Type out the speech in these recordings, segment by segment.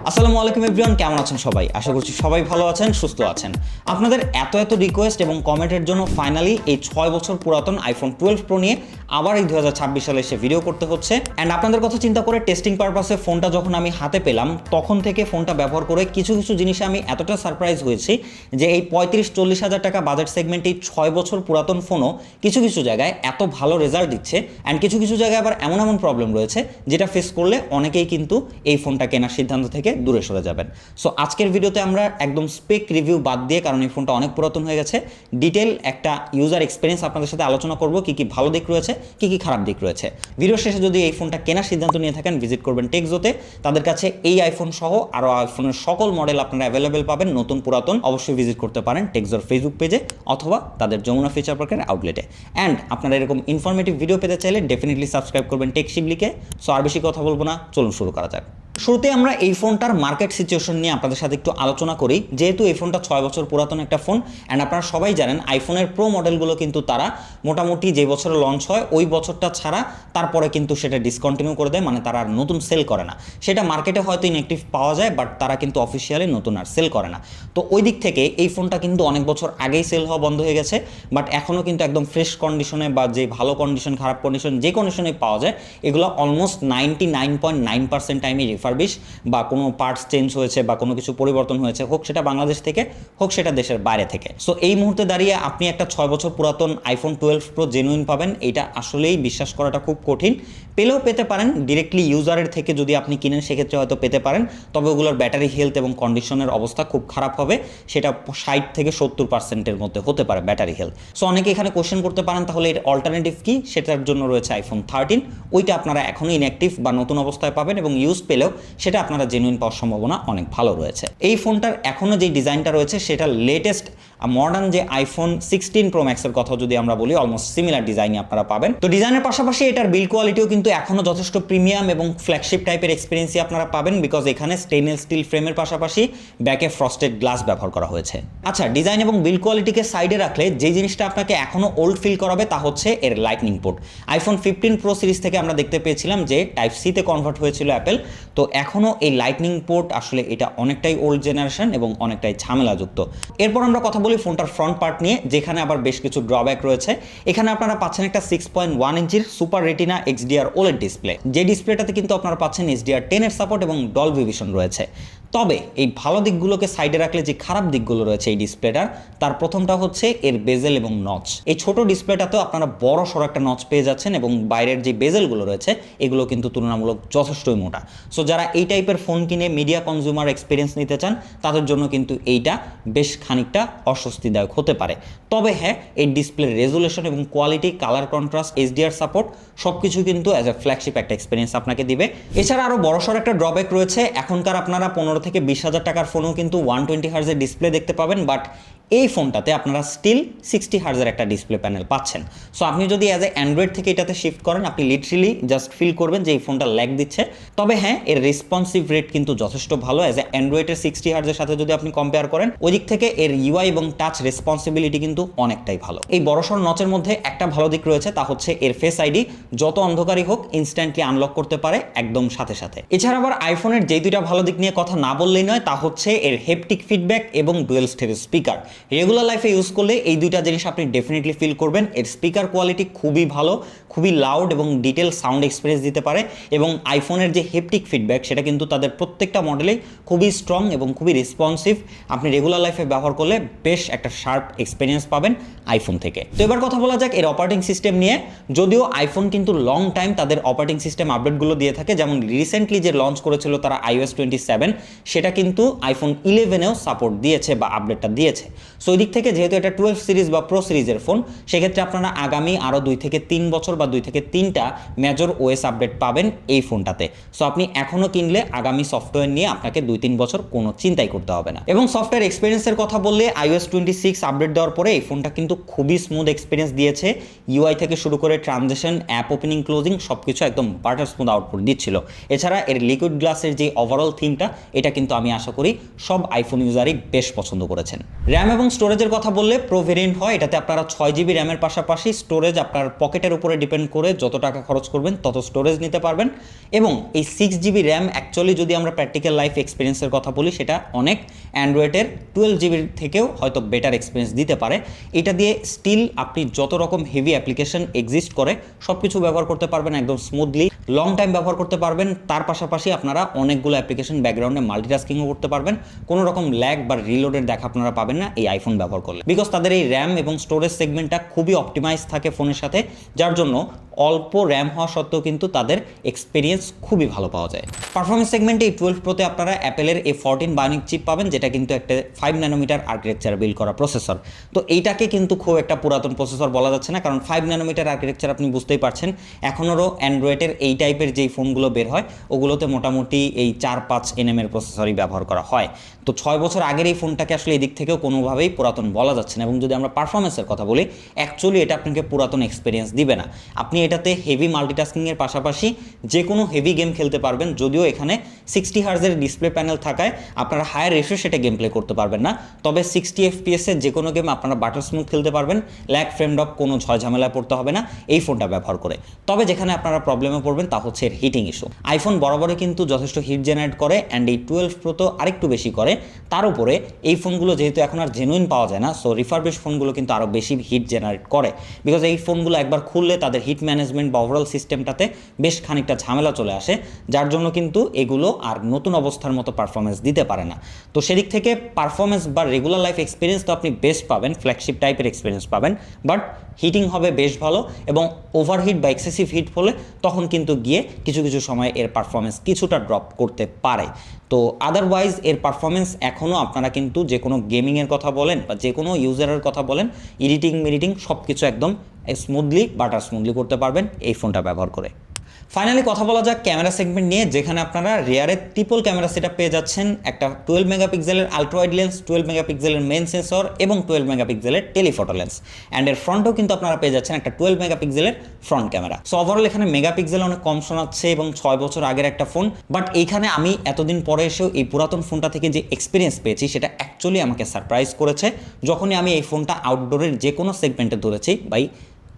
আসসালামু আলাইকুম এভরিওয়ান, কেমন আছেন সবাই? আশা করছি সবাই ভালো আছেন, সুস্থ আছেন। আপনাদের এত রিকোয়েস্ট এবং কমেন্টের জন্য ফাইনালি এই 6 বছর পুরাতন আইফোন 12 প্রো নিয়ে আবার এই 2026 সালে এসে ভিডিও করতে হচ্ছে। অ্যান্ড আপনাদের কথা চিন্তা করে টেস্টিং পারপাসে ফোনটা যখন আমি হাতে পেলাম তখন থেকে ফোনটা ব্যবহার করে কিছু জিনিসে আমি এতটা সারপ্রাইজ হয়েছি যে এই 35-40 হাজার টাকা বাজেট সেগমেন্টে 6 বছর পুরাতন ফোনও কিছু জায়গায় এত ভালো রেজাল্ট দিচ্ছে। অ্যান্ড কিছু জায়গায় আবার এমন প্রবলেম রয়েছে যেটা ফেস করলে অনেকেই কিন্তু এই ফোনটা কেনার সিদ্ধান্ত থেকে দূরে সরে যাবেন। সো আজকের ভিডিওতে আমরা একদম স্পেক রিভিউ বাদ দিয়ে, কারণ এই ফোনটা অনেক পুরাতন হয়ে গেছে, ডিটেল একটা ইউজার এক্সপিরিয়েন্স আপনাদের সাথে আলোচনা করব, কি ভালো দিক রয়েছে, কি খারাপ দিক রয়েছে। ভিডিও শেষে যদি এই ফোনটা কেনার সিদ্ধান্ত নিয়ে থাকেন, ভিজিট করবেন টেকজোতে। তাদের কাছে এই আইফোন সহ আরও আইফোনের সকল মডেল আপনারা অ্যাভেলেবেল পাবেন, নতুন পুরাতন। অবশ্যই ভিজিট করতে পারেন টেকজোর ফেসবুক পেজে অথবা তাদের যমুনা ফিচার পার্কের আউটলেটে। অ্যান্ড আপনারা এরকম ইনফরমেটিভ ভিডিও পেতে চাইলে ডেফিনেটলি সাবস্ক্রাইব করবেন টেক শিবলিকে। সো আর বেশি কথা বলবো না, চলুন শুরু করা যাক। শুরুতে আমরা এই ফোনটার মার্কেট সিচুয়েশন নিয়ে আপনাদের সাথে একটু আলোচনা করি। যেহেতু এই ফোনটা 6 বছর পুরাতন একটা ফোন, অ্যান্ড আপনারা সবাই জানেন আইফোনের প্রো মডেলগুলো কিন্তু তারা মোটামুটি যে বছরে লঞ্চ হয় ওই বছরটা ছাড়া তারপরে কিন্তু সেটা ডিসকন্টিনিউ করে দেয়, মানে তারা আর নতুন সেল করে না। সেটা মার্কেটে হয়তো ইনঅ্যাক্টিভ পাওয়া যায়, বাট তারা কিন্তু অফিসিয়ালি নতুন আর সেল করে না। তো ওই দিক থেকে এই ফোনটা কিন্তু অনেক বছর আগেই সেল হওয়া বন্ধ হয়ে গেছে, বাট এখনও কিন্তু একদম ফ্রেশ কন্ডিশনে বা যে ভালো কন্ডিশন, খারাপ কন্ডিশন, যে কন্ডিশনে পাওয়া যায় এগুলো অলমোস্ট 99.9% টাইমে রিফারবিশ বা কোনো পার্টস চেঞ্জ হয়েছে বা কোনো কিছু পরিবর্তন হয়েছে, হোক সেটা বাংলাদেশ থেকে, হোক সেটা দেশের বাইরে থেকে। সো এই মুহূর্তে দাঁড়িয়ে আপনি একটা 6 বছর পুরাতন আইফোন 12 প্রো জেনুইন পাবেন, এটা আসলেই বিশ্বাস করাটা খুব কঠিন। পেলেও পেতে পারেন ডিরেক্টলি ইউজারের থেকে, যদি আপনি কিনেন সেক্ষেত্রে হয়তো পেতে পারেন, তবে ওগুলোর ব্যাটারি হেলথ এবং কন্ডিশনের অবস্থা খুব খারাপ হবে। সেটা 60 থেকে 70%-এর মধ্যে হতে পারে ব্যাটারি হেলথ। সো অনেকে এখানে কোশ্চেন করতে পারেন তাহলে এর অল্টারনেটিভ কি? সেটার জন্য রয়েছে আইফোন 13। ওইটা আপনারা এখনও ইনঅ্যাক্টিভ বা নতুন অবস্থায় পাবেন, এবং ইউজ পেলেও সেটা আপনারা জেনুইন পাওয়ার সম্ভাবনা অনেক ভালো রয়েছে। এই ফোনটার এখনও যে ডিজাইনটা রয়েছে সেটা লেটেস্ট মডার্ন যে আইফোন 16 প্রো ম্যাক্সের কথা যদি আমরা বলি, অলমোস্ট সিমিলার ডিজাইনই আপনারা পাবেন। তো ডিজাইনের পাশাপাশি এটার বিল্ড কোয়ালিটিও কিন্তু এখনও যথেষ্ট প্রিমিয়াম এবং ফ্ল্যাগশিপ টাইপের এক্সপিরিয়েন্সই আপনারা পাবেন, বিকজ এখানে স্টেইনলেস স্টিল ফ্রেমের পাশাপাশি ব্যাকে ফ্রস্টেড গ্লাস ব্যবহার করা হয়েছে। আচ্ছা, ডিজাইন এবং বিল্ড কোয়ালিটিকে সাইডে রাখলে যে জিনিসটা আপনাকে এখনও ওল্ড ফিল করাবে তা হচ্ছে এর lightning port. IPhone 15 pro series থেকে আমরা দেখতে পেয়েছিলাম যে টাইপ সিতে কনভার্ট হয়েছিল অ্যাপেল, তো এখনও এই লাইটনিং পোর্ট আসলে এটা অনেকটাই ওল্ড জেনারেশন এবং অনেকটাই ঝামেলাযুক্ত। এরপর আমরা কথা বলি ফোনটার ফ্রন্ট পার্ট নিয়ে, যেখানে আবার বেশ কিছু ড্রব্যাক রয়েছে। এখানে আপনারা পাচ্ছেন একটা 6.1 ইঞ্চির super retina XDR OLED display, যে ডিসপ্লেটাতে কিন্তু আপনারা পাচ্ছেন HDR10 এর সাপোর্ট এবং ডলবি ভিশন রয়েছে। তবে এই ভালো দিকগুলোকে সাইডে রাখলে যে খারাপ দিকগুলো রয়েছে এই ডিসপ্লেটার, তার প্রথমটা হচ্ছে এর বেজেল এবং নচ। এই ছোট ডিসপ্লেটাতেও আপনারা বড় সড়ো একটা নচ পেয়ে যাচ্ছেন, এবং বাইরের যে বেজেলগুলো রয়েছে এগুলো কিন্তু তুলনামূলক যথেষ্টই মোটা। সো যারা এই টাইপের ফোন কিনে মিডিয়া কনজিউমার এক্সপিরিয়েন্স নিতে চান তাদের জন্য কিন্তু এইটা বেশ খানিকটা অস্বস্তিদায়ক হতে পারে। তবে হ্যাঁ, এই ডিসপ্লের রেজুলেশন এবং quality, colour contrast, HDR support সব কিছু কিন্তু অ্যাজ এ ফ্ল্যাগশিপ একটা এক্সপিরিয়েন্স আপনাকে দিবে। এছাড়া আরও বড়সড় একটা ড্রব্যাক রয়েছে, এখনকার আপনারা 15 থেকে 20 হাজার টাকার ফোনেও কিন্তু 120 হার্জের ডিসপ্লে দেখতে পাবেন, বাট এই ফোনটাতে আপনারা স্টিল 60 হার্জের একটা ডিসপ্লে প্যানেল পাচ্ছেন। সো আপনি যদি অ্যাজ এ অ্যান্ড্রয়েড থেকে এটাতে শিফট করেন, আপনি লিটারেলি জাস্ট ফিল করবেন যে এই ফোনটা ল্যাগ দিচ্ছে। তবে হ্যাঁ, এর রেসপন্সিভ রেট কিন্তু যথেষ্ট ভালো। অ্যাজ এ অ্যান্ড্রয়েডের 60 হার্জের সাথে যদি আপনি কম্পেয়ার করেন, ওই দিক থেকে এর UI এবং টাচ রেসপন্সিবিলিটি কিন্তু অনেকটাই ভালো। এই বড়সড় নচের মধ্যে একটা ভালো দিক রয়েছে, তা হচ্ছে এর ফেস আইডি যত অন্ধকারই হোক ইনস্ট্যান্টলি আনলক করতে পারে একদম সাথে। এছাড়া আবার আইফোনের যেই দুইটা ভালো দিক নিয়ে কথা না বললেই নয়, তা হচ্ছে এর হেপটিক ফিডব্যাক এবং ডুয়েল স্টেরিও স্পিকার। রেগুলার লাইফে ইউজ করলে এই দুইটা জিনিস আপনি ডেফিনেটলি ফিল করবেন। এর স্পিকার কোয়ালিটি খুবই ভালো, খুবই লাউড এবং ডিটেল সাউন্ড এক্সপিরিয়েন্স দিতে পারে, এবং আইফোনের যে হেপটিক ফিডব্যাক সেটা কিন্তু তাদের প্রত্যেকটা মডেলেই খুবই স্ট্রং এবং খুবই রেসপন্সিভ। আপনি রেগুলার লাইফে ব্যবহার করলে বেশ একটা শার্প এক্সপিরিয়েন্স পাবেন আইফোন থেকে। তো এবার কথা বলা যাক এর অপারেটিং সিস্টেম নিয়ে। যদিও আইফোন কিন্তু লং টাইম তাদের অপারেটিং সিস্টেম আপডেটগুলো দিয়ে থাকে, যেমন রিসেন্টলি যে লঞ্চ করেছিল তারা iOS 27, সেটা কিন্তু আইফোন 11-এও সাপোর্ট দিয়েছে বা আপডেটটা দিয়েছে। সো ওই দিক থেকে যেহেতু এটা 12 সিরিজ বা প্রো সিরিজের ফোন, সেক্ষেত্রে আপনারা আগামী আরও 2 থেকে 3 বছর বা 2 থেকে 3টা মেজর OS আপডেট পাবেন এই ফোনটাতে। সো আপনি এখনও কিনলে আগামী সফটওয়্যার নিয়ে আপনাকে 2-3 বছর কোনো চিন্তাই করতে হবে না। এবং সফটওয়্যার এক্সপিরিয়েন্সের কথা বললে iOS 26 আপডেট দেওয়ার পরে এই ফোনটা কিন্তু খুবই স্মুথ এক্সপিরিয়েন্স দিয়েছে। UI থেকে শুরু করে ট্রানজেকশন, অ্যাপ ওপেনিং, ক্লোজিং সব কিছু একদম বাটার স্মুথ আউটপুট দিচ্ছিল। এছাড়া এর লিকুইড গ্লাসের যে ওভারঅল থিমটা, এটা কিন্তু আমি আশা করি সব আইফোন ইউজারই বেশ পছন্দ করেছেন। র্যাম এবং স্টোরেজের কথা বললে প্রো ভেরিয়েন্ট হয়, এটাতে আপনারা 6 GB র্যামের পাশাপাশি স্টোরেজ আপনার পকেটের উপরে ডিপেন্ড করে যত টাকা খরচ করবেন তত স্টোরেজ নিতে পারবেন। এবং এই 6 GB র্যাম অ্যাকচুয়ালি যদি আমরা প্র্যাকটিক্যাল লাইফ এক্সপিরিয়েন্সের কথা বলি, সেটা অনেক অ্যান্ড্রয়েডের 12 GB থেকেও হয়তো বেটার এক্সপিরিয়েন্স দিতে পারে। এটা দিয়ে স্টিল আপনি যত রকম হেভি অ্যাপ্লিকেশন এক্সিস্ট করে সব কিছু ব্যবহার করতে পারবেন একদম স্মুথলি, লং টাইম ব্যবহার করতে পারবেন। তার পাশাপাশি আপনারা অনেকগুলো অ্যাপ্লিকেশন ব্যাকগ্রাউন্ডে মাল্টিটাস্কিংও করতে পারবেন। কোনো রকম ল্যাগ বা রিলোডের দেখা আপনারা পাবেন না এই আইফোন ব্যবহার করলে, বিকজ তাদের এই র্যাম এবং স্টোরেজ সেগমেন্টটা খুবই অপটিমাইজ থাকে ফোনের সাথে, যার জন্য অল্প র্যাম হওয়া সত্ত্বেও কিন্তু তাদের এক্সপিরিয়েন্স খুবই ভালো পাওয়া যায়। পারফরমেন্স সেগমেন্টে এই 12 প্রোতে আপনারা অ্যাপেলের A14 বায়োনিক চিপ পাবেন, যেটা কিন্তু একটা 5 ন্যানোমিটার আর্কিটেকচার বিল্ড করা প্রসেসর। তো এইটাকে কিন্তু খুব একটা পুরাতন প্রসেসর বলা যাচ্ছে না, কারণ 5 ন্যানোমিটার আর্কিটেকচার আপনি বুঝতেই পারছেন, এখনও অ্যান্ড্রয়েডের এই টাইপের যেই ফোনগুলো বের হয় ওগুলোতে মোটামুটি এই 4-5 nm এর প্রসেসরই ব্যবহার করা হয়। তো 6 বছর আগের এই ফোনটাকে আসলে এদিক থেকেও কোনোভাবেই পুরাতন বলা যাচ্ছে না। এবং যদি আমরা পারফরমেন্সের কথা বলি, অ্যাকচুয়ালি এটা আপনাকে পুরাতন এক্সপিরিয়েন্স দিবে না। আপনি এটাতে হেভি মাল্টিটাস্কিংয়ের পাশাপাশি যে কোনো হেভি গেম খেলতে পারবেন, যদিও এখানে 60 হার্জের ডিসপ্লে প্যানেল থাকায় আপনারা হায়ার রেশিও সেটা গেম প্লে করতে পারবেন না। তবে 60 FPS এর যে কোনো গেম আপনারা বাটার স্মুথ খেলতে পারবেন, ল্যাগ ফ্রেম ড্রপ কোনো ঝামেলায় পড়তে হবে না এই ফোনটা ব্যবহার করে। তবে যেখানে আপনারা প্রবলেমে পড়বেন তা হচ্ছে এর হিটিং ইস্যু। আইফোন বরাবরই কিন্তু যথেষ্ট হিট জেনারেট করে, অ্যান্ড এই 12 প্রো তো আরেকটু বেশি করে। তার উপরে এই ফোনগুলো যেহেতু এখন আর জেনুইন পাওয়া যায় না, সো রিফারবিশ ফোনগুলো কিন্তু আরও বেশি হিট জেনারেট করে, বিকজ এই ফোনগুলো একবার খুললে তাদের হিট ম্যানেজমেন্ট বা ওভারঅল সিস্টেমটাতে বেশ খানিকটা ঝামেলা চলে আসে, যার জন্য কিন্তু এগুলো আর নতুন অবস্থার মতো পারফরমেন্স দিতে পারে না। তো সেদিক থেকে পারফরমেন্স বা রেগুলার লাইফ এক্সপিরিয়েন্স তো আপনি বেস্ট পাবেন, ফ্ল্যাগশিপ টাইপের এক্সপিরিয়েন্স পাবেন, বাট হিটিং হবে বেশ ভালো। এবং ওভারহিট বা এক্সেসিভ হিট হলে তখন কিন্তু গিয়ে কিছু কিছু সময় এর পারফরমেন্স কিছুটা ড্রপ করতে পারে। তো আদারওয়াইজ এর পারফরমেন্স এখনও আপনারা কিন্তু যে কোনো গেমিংয়ের কথা বলেন বা যে কোনো ইউজারের কথা বলেন, এডিটিং সব কিছু একদম স্মুথলি বাটার স্মুথলি করতে পারবেন এই ফোনটা ব্যবহার করে। ফাইনালি কথা বলা যাক ক্যামেরা সেগমেন্ট নিয়ে, যেখানে আপনারা রিয়ারের ট্রিপল ক্যামেরা সেটআপ পেয়ে যাচ্ছেন, একটা 12 মেগাপিক্সেলের আলট্রা ওয়াইড লেন্স, 12 মেগাপিক্সেলের মেন সেন্সর এবং 12 মেগাপিক্সেলের টেলিফটো লেন্স, অ্যান্ড এর ফ্রন্টেও কিন্তু আপনারা পেয়ে যাচ্ছেন একটা 12 মেগাপিক্সেলের ফ্রন্ট ক্যামেরা। সো ওভারঅল এখানে মেগাপিক্সেল অনেক কম শোনাচ্ছে এবং 6 বছর আগের একটা ফোন, বাট এইখানে আমি এতদিন পরে এসেও এই পুরাতন ফোনটা থেকে যে এক্সপিরিয়েন্স পেয়েছি সেটা অ্যাকচুয়ালি আমাকে সারপ্রাইজ করেছে। যখনই আমি এই ফোনটা আউটডোরের যে কোনো সেগমেন্টে ধরেছি, বাই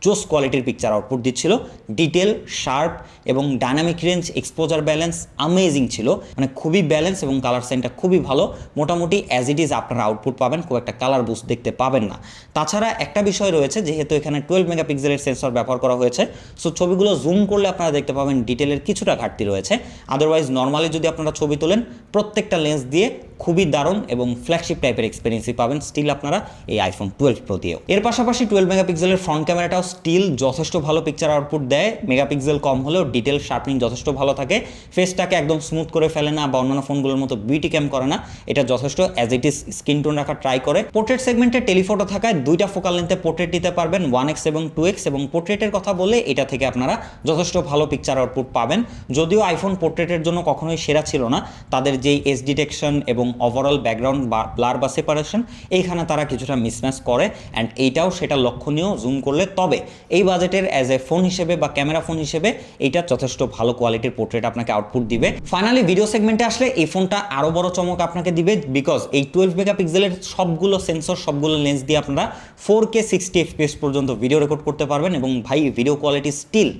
জোস কোয়ালিটির পিকচার আউটপুট দিচ্ছিল, ডিটেল, শার্প এবং dynamic range, exposure balance amazing ছিল, মানে খুবই ব্যালেন্স এবং কালার সাইনটা খুবই ভালো। মোটামুটি অ্যাজ ইট ইজ আপনারা আউটপুট পাবেন, খুব একটা কালার বুস্ট দেখতে পাবেন না। তাছাড়া একটা বিষয় রয়েছে, যেহেতু এখানে 12 মেগাপিক্সেলের সেন্সর ব্যবহার করা হয়েছে, সো ছবিগুলো জুম করলে আপনারা দেখতে পাবেন ডিটেলের কিছুটা ঘাটতি রয়েছে। আদারওয়াইজ নর্মালি যদি আপনারা ছবি তোলেন প্রত্যেকটা লেন্স দিয়ে খুবই দারুণ এবং ফ্ল্যাগশিপ টাইপের এক্সপিরিয়েন্সই পাবেন স্টিল আপনারা এই আইফোন 12 প্রো দিয়েও। এর পাশাপাশি 12 মেগাপিক্সেলের ফ্রন্ট ক্যামেরাটাও স্টিল যথেষ্ট ভালো পিকচার আউটপুট দেয়, মেগাপিক্সেল কম হলেও ডিটেল শার্পনিং যথেষ্ট ভালো থাকে, ফেসটাকে একদম স্মুথ করে ফেলে না বা অন্যান্য ফোনগুলোর মতো বিউটি ক্যাম করে না, এটা যথেষ্ট as it is skin tone রাখা ট্রাই করে। পোর্ট্রেট সেগমেন্টে টেলিফটো থাকায় দুইটা ফোকাল লেন্থে পোর্ট্রেট দিতে পারবেন, 1x এবং 2x, এবং পোর্ট্রেটের কথা বলে এটা থেকে আপনারা যথেষ্ট ভালো পিকচার আউটপুট পাবেন। যদিও আইফোন পোর্ট্রেটের জন্য কখনোই সেরা ছিল না, তাদের যেই এজ ডিটেকশন এবং ওভারঅল ব্যাকগ্রাউন্ড বা ব্লার বা সেপারেশন এইখানে তারা কিছুটা মিসম্যাচ করে, অ্যান্ড এইটাও সেটা লক্ষণীয় জুম করলে। তবে এই বাজেটের অ্যাজ এ ফোন হিসেবে বা ক্যামেরা ফোন হিসেবে এইটা যথেষ্ট ভালো কোয়ালিটির পোর্ট্রেট আপনাকে আউটপুট দিবে। ফাইনালি ভিডিও সেগমেন্টে আসলে এই ফোনটা আরও বড় চমক আপনাকে দিবে, বিকজ এই 12 মেগাপিক্সেলের সবগুলো সেন্সর, সবগুলো লেন্স দিয়ে আপনারা 4K 60 FPS পর্যন্ত ভিডিও রেকর্ড করতে পারবেন। এবং ভাই ভিডিও কোয়ালিটি স্টিল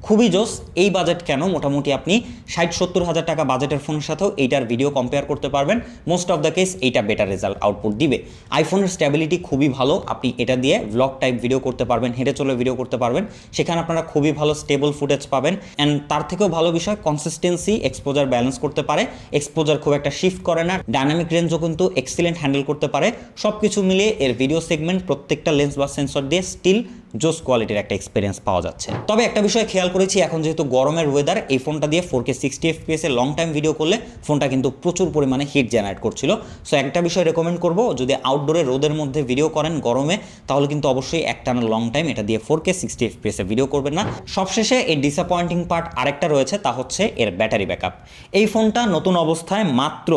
খুবই জোস। এই বাজেট কেন, মোটামুটি আপনি 60-70 হাজার টাকা বাজেটের ফোনের সাথেও এইটার ভিডিও কম্পেয়ার করতে পারবেন। মোস্ট অফ দ্য কেস এইটা বেটার রেজাল্ট আউটপুট দিবে। আইফোনের স্ট্যাবিলিটি খুবই ভালো, আপনি এটা দিয়ে ব্লগ টাইপ ভিডিও করতে পারবেন, হেঁটে চলে ভিডিও করতে পারবেন, সেখানে আপনারা খুবই ভালো স্টেবল ফুটেজ পাবেন। অ্যান্ড তার থেকেও ভালো বিষয় কনসিস্টেন্সি, এক্সপোজার ব্যালেন্স করতে পারে, এক্সপোজার খুব একটা শিফট করে না, ডাইনামিক রেঞ্জও কিন্তু এক্সিলেন্ট হ্যান্ডেল করতে পারে। সব কিছু মিলিয়ে এর ভিডিও সেগমেন্ট প্রত্যেকটা লেন্স বা সেন্সর দিয়ে স্টিল জোস কোয়ালিটির একটা এক্সপিরিয়েন্স পাওয়া যাচ্ছে। তবে একটা বিষয় খেয়াল করেছি, এখন যেহেতু গরমের ওয়েদার, এই ফোনটা দিয়ে 4K 60 FPS a long time video করলে ফোনটা কিন্তু প্রচুর পরিমাণে হিট জেনারেট করছিল। সো একটা বিষয় রেকমেন্ড করব, যদি আউটডোরে রোদের মধ্যে ভিডিও করেন গরমে, তাহলে কিন্তু অবশ্যই একটানা লং টাইম এটা দিয়ে 4K 60 FPS এ ভিডিও করবেন না। সবশেষে এর ডিসঅ্যাপয়েন্টিং পার্ট আরেকটা রয়েছে, তা হচ্ছে এর ব্যাটারি ব্যাকআপ। এই ফোনটা নতুন অবস্থায় মাত্র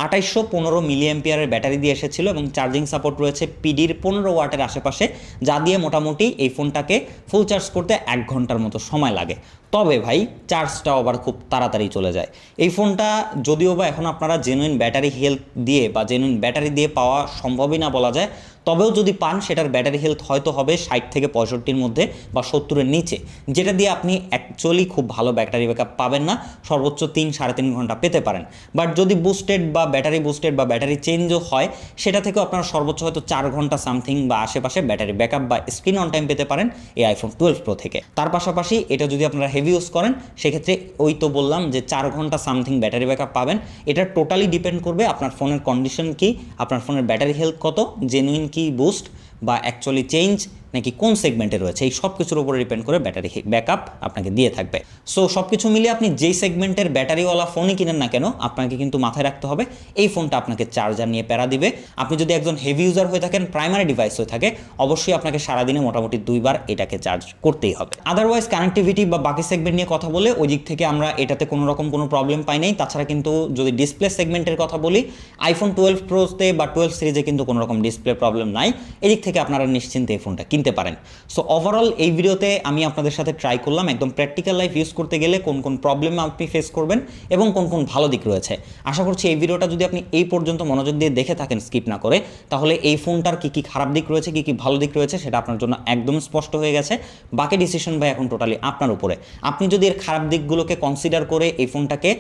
2815 মিলিঅ্যাম্পিয়ারের ব্যাটারি দিয়ে এসেছিল এবং চার্জিং সাপোর্ট রয়েছে পিডির 15 ওয়াটের আশেপাশে, যা দিয়ে মোটামুটি এই ফোনটাকে ফুল চার্জ করতে 1 ঘন্টার মতো সময় লাগে। তবে ভাই চার্জটাও আবার খুব তাড়াতাড়ি চলে যায়। এই ফোনটা যদিও বা এখন আপনারা জেনুইন ব্যাটারি হেলথ দিয়ে বা জেনুইন ব্যাটারি দিয়ে পাওয়া সম্ভবই না বলা যায়, তবেও যদি পান সেটার ব্যাটারি হেলথ হয়তো হবে 60 থেকে 65-র মধ্যে বা 70-এর নিচে, যেটা দিয়ে আপনি অ্যাকচুয়ালি খুব ভালো ব্যাটারি ব্যাকআপ পাবেন না, সর্বোচ্চ 3-3.5 ঘন্টা পেতে পারেন। বাট যদি বুস্টেড বা ব্যাটারি চেঞ্জও হয়, সেটা থেকেও আপনারা সর্বোচ্চ হয়তো 4 ঘন্টা সামথিং বা আশেপাশে ব্যাটারি ব্যাকআপ বা স্ক্রিন অন টাইম পেতে পারেন এই আইফোন 12 প্রো থেকে। তার পাশাপাশি এটা যদি আপনারা হেভি ইউজ করেন সেক্ষেত্রে ওই তো বললাম যে 4 ঘন্টা সামথিং ব্যাটারি ব্যাকআপ পাবেন। এটা টোটালি ডিপেন্ড করবে আপনার ফোনের কন্ডিশন কি, আপনার ফোনের ব্যাটারি হেলথ কত, জেনুইন কি বুস্ট বা অ্যাকচুয়ালি চেঞ্জ নাকি কোন সেগমেন্টে রয়েছে, এই সব কিছুর উপরে ডিপেন্ড করে ব্যাটারি ব্যাকআপ আপনাকে দিয়ে থাকবে। সো সব কিছু মিলিয়ে আপনি যেই সেগমেন্টের ব্যাটারিওয়ালা ফোনই কিনেন না কেন, আপনাকে কিন্তু মাথায় রাখতে হবে এই ফোনটা আপনাকে চার্জার নিয়ে প্যারা দিবে। আপনি যদি একজন হেভি ইউজার হয়ে থাকেন, প্রাইমারি ডিভাইস হয়ে থাকে, অবশ্যই আপনাকে সারাদিনে মোটামুটি 2 বার এটাকে চার্জ করতেই হবে। আদারওয়াইজ কানেক্টিভিটি বা বাকি সেগমেন্ট নিয়ে কথা বলে ওই দিক থেকে আমরা এটাতে কোনো রকম কোনো প্রবলেম পাই নাই। তাছাড়া কিন্তু যদি ডিসপ্লে সেগমেন্টের কথা বলি, আইফোন 12 প্রোতে বা 12 সিরিজে কিন্তু কোনো রকম ডিসপ্লে প্রবলেম নাই। এদিক থেকে আপনারা নিশ্চিন্তে এই ফোনটা কিনতে পারেন। সো ওভারঅল এই ভিডিওতে আমি আপনাদের সাথে ট্রাই করলাম একদম প্র্যাকটিক্যাল লাইফ ইউজ করতে গেলে কোন কোন প্রবলেম আপনি ফেস করবেন এবং কোন কোন ভালো দিক রয়েছে। আশা করছি এই ভিডিওটা যদি আপনি এই পর্যন্ত মনোযোগ দিয়ে দেখে থাকেন স্কিপ না করে, তাহলে এই ফোনটার কী কী খারাপ দিক রয়েছে, কী কী ভালো দিক রয়েছে সেটা আপনার জন্য একদম স্পষ্ট হয়ে গেছে। বাকি ডিসিশন ভাই এখন টোটালি আপনার উপরে। আপনি যদি এর খারাপ দিকগুলোকে কনসিডার করে এই ফোনটাকে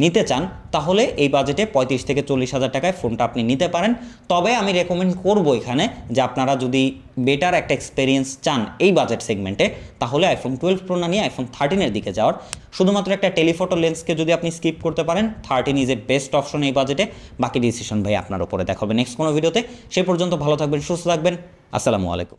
নিতে চান, তাহলে এই বাজেটে 35 থেকে 40 হাজার টাকায় ফোনটা আপনি নিতে পারেন। তবে আমি রেকমেন্ড করব এখানে যে আপনারা যদি বেটার একটা এক্সপেরিয়েন্স চান এই বাজেট সেগমেন্টে, তাহলে আইফোন 12 প্রো না নিয়ে আইফোন 13-এর দিকে যাওয়ার। শুধুমাত্র একটা টেলিফটো লেন্সকে যদি আপনি স্কিপ করতে পারেন, 13 ইজ এ বেস্ট অপশন এই বাজেটে। বাকি ডিসিশন ভাই আপনার উপরে। দেখা হবে নেক্সট কোনো ভিডিওতে। সে পর্যন্ত ভালো থাকবেন, সুস্থ থাকবেন। আসসালামু আলাইকুম।